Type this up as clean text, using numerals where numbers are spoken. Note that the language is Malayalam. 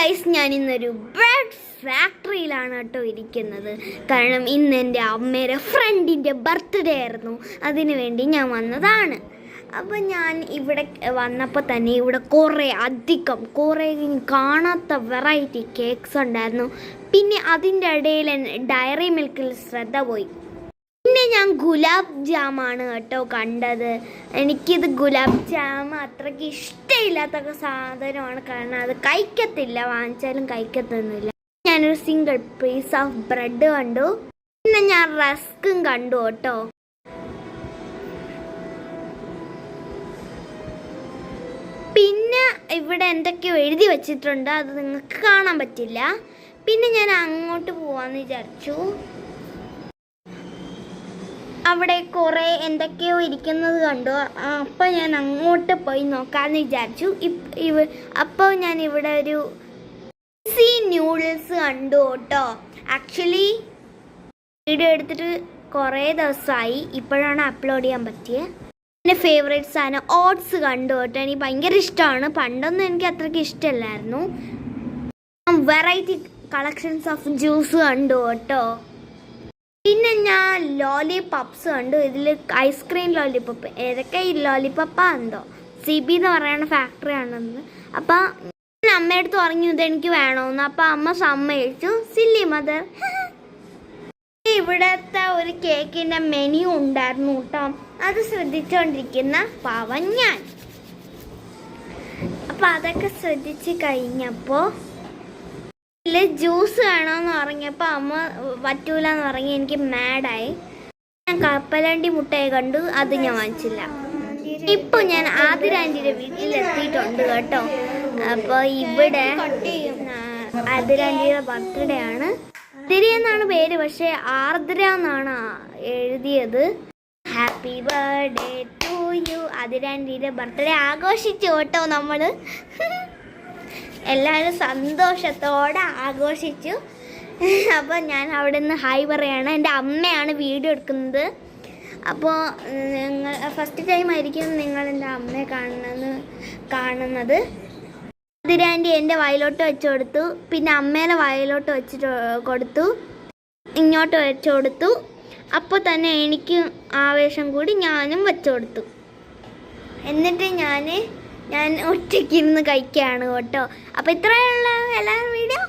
ഗൈസ്, ഞാൻ ഇന്നൊരു ബ്രെഡ് ഫാക്ടറിയിലാണ് കേട്ടോ ഇരിക്കുന്നത്. കാരണം ഇന്ന് എൻ്റെ അമ്മയുടെ ഫ്രണ്ടിൻ്റെ ബർത്ത്ഡേ ആയിരുന്നു. അതിനു വേണ്ടി ഞാൻ വന്നതാണ്. അപ്പോൾ ഞാൻ ഇവിടെ വന്നപ്പോൾ തന്നെ ഇവിടെ കുറേ കാണാത്ത വെറൈറ്റി കേക്ക്സ് ഉണ്ടായിരുന്നു. പിന്നെ അതിൻ്റെ ഇടയിൽ ഡയറി മിൽക്കിൽ ശ്രദ്ധ പോയി. പിന്നെ ഞാൻ ഗുലാബ് ജാമാണ് കേട്ടോ കണ്ടത്. എനിക്കിത് ഗുലാബ് ജാം അത്രയ്ക്ക് ഇഷ്ടമില്ലാത്ത സാധനമാണ്. കാരണം അത് കഴിക്കത്തില്ല, വാങ്ങിച്ചാലും കഴിക്കത്തൊന്നുമില്ല. ഞാനൊരു സിംഗിൾ പീസ് ഓഫ് ബ്രെഡ് കണ്ടു. പിന്നെ ഞാൻ റസ്കും കണ്ടു കേട്ടോ. പിന്നെ ഇവിടെ എന്തൊക്കെയോ എഴുതി വെച്ചിട്ടുണ്ട്, അത് നിങ്ങൾക്ക് കാണാൻ പറ്റില്ല. പിന്നെ ഞാൻ അങ്ങോട്ട് പോവാന്ന് വിചാരിച്ചു. അവിടെ കുറേ എന്തൊക്കെയോ ഇരിക്കുന്നത് കണ്ടു. അപ്പോൾ ഞാൻ അങ്ങോട്ട് പോയി നോക്കാമെന്ന് വിചാരിച്ചു. അപ്പോൾ ഞാൻ ഇവിടെ ഒരു നൂഡിൽസ് കണ്ടു കേട്ടോ. ആക്ച്വലി വീഡിയോ എടുത്തിട്ട് കുറേ ദിവസമായി, ഇപ്പോഴാണ് അപ്ലോഡ് ചെയ്യാൻ പറ്റിയത്. എൻ്റെ ഫേവറേറ്റ് സാധനം ഓട്സ് കണ്ടു കേട്ടോ. എനിക്ക് ഭയങ്കര ഇഷ്ടമാണ്. പണ്ടൊന്നും എനിക്ക് അത്രയ്ക്ക് ഇഷ്ടമല്ലായിരുന്നു. വെറൈറ്റി കളക്ഷൻസ് ഓഫ് ജ്യൂസ് കണ്ടു കേട്ടോ. പിന്നെ ഞാൻ ലോലിപോപ്സ് കണ്ടു. ഇതിൽ ഐസ്ക്രീം ലോലിപോപ്പ്, ഏതൊക്കെ ഈ ലോലിപോപ്പാ എന്തോ CB എന്ന് പറയുന്ന ഫാക്ടറി ആണെന്ന്. അപ്പം ഞാൻ അമ്മയടുത്ത് പറഞ്ഞു ഇതെനിക്ക് വേണമെന്ന്. അപ്പം അമ്മ സമ്മതിച്ചു. Silly mother. ഇവിടുത്തെ ഒരു കേക്കിൻ്റെ മെനു ഉണ്ടായിരുന്നു കേട്ടോ. അത് ശ്രദ്ധിച്ചുകൊണ്ടിരിക്കുന്ന പാവം ഞാൻ. അപ്പം അതൊക്കെ ശ്രദ്ധിച്ച് കഴിഞ്ഞപ്പോൾ ജ്യൂസ് വേണമെന്ന് പറഞ്ഞപ്പോൾ അമ്മ പറ്റൂല എന്ന് പറഞ്ഞ് എനിക്ക് മാഡായി. ഞാൻ കപ്പലണ്ടി മുട്ടയെ കണ്ടു, അത് ഞാൻ വാങ്ങിച്ചില്ല. ഇപ്പോൾ ഞാൻ ആതിരാൻ്റിയുടെ വീട്ടിലെത്തിയിട്ടുണ്ട് കേട്ടോ. അപ്പോൾ ഇവിടെ ആതിരാൻ്റിയുടെ ബർത്ത്ഡേ ആണ്. ആതിര എന്നാണ് പേര്, പക്ഷേ ആർദ്ര എന്നാണ് എഴുതിയത്. Happy birthday to you. ആതിരാൻ്റിയുടെ ബർത്ത്ഡേ ആഘോഷിച്ചു കേട്ടോ നമ്മൾ. എല്ലാവരും സന്തോഷത്തോടെ ആഘോഷിച്ചു. അപ്പോൾ ഞാൻ അവിടെ നിന്ന് ഹായ് പറയാണ്. എൻ്റെ അമ്മയാണ് വീഡിയോ എടുക്കുന്നത്. അപ്പോൾ നിങ്ങൾ ഫസ്റ്റ് ടൈം ആയിരിക്കും നിങ്ങൾ എൻ്റെ അമ്മയെ കാണുന്നത്. ആതിരാൻ്റി എൻ്റെ വായിലോട്ട് വെച്ച് കൊടുത്തു. പിന്നെ അമ്മേനെ വായിലോട്ട് വെച്ചിട്ട് കൊടുത്തു, ഇങ്ങോട്ട് വെച്ച് കൊടുത്തു. അപ്പോൾ തന്നെ എനിക്ക് ആവേശം കൂടി ഞാനും വെച്ച് കൊടുത്തു. എന്നിട്ട് ഞാൻ ഒറ്റയ്ക്കിരുന്ന് കഴിക്കുകയാണ് കേട്ടോ. അപ്പോൾ ഇത്രയുള്ള എല്ലാവരും വീഡിയോ.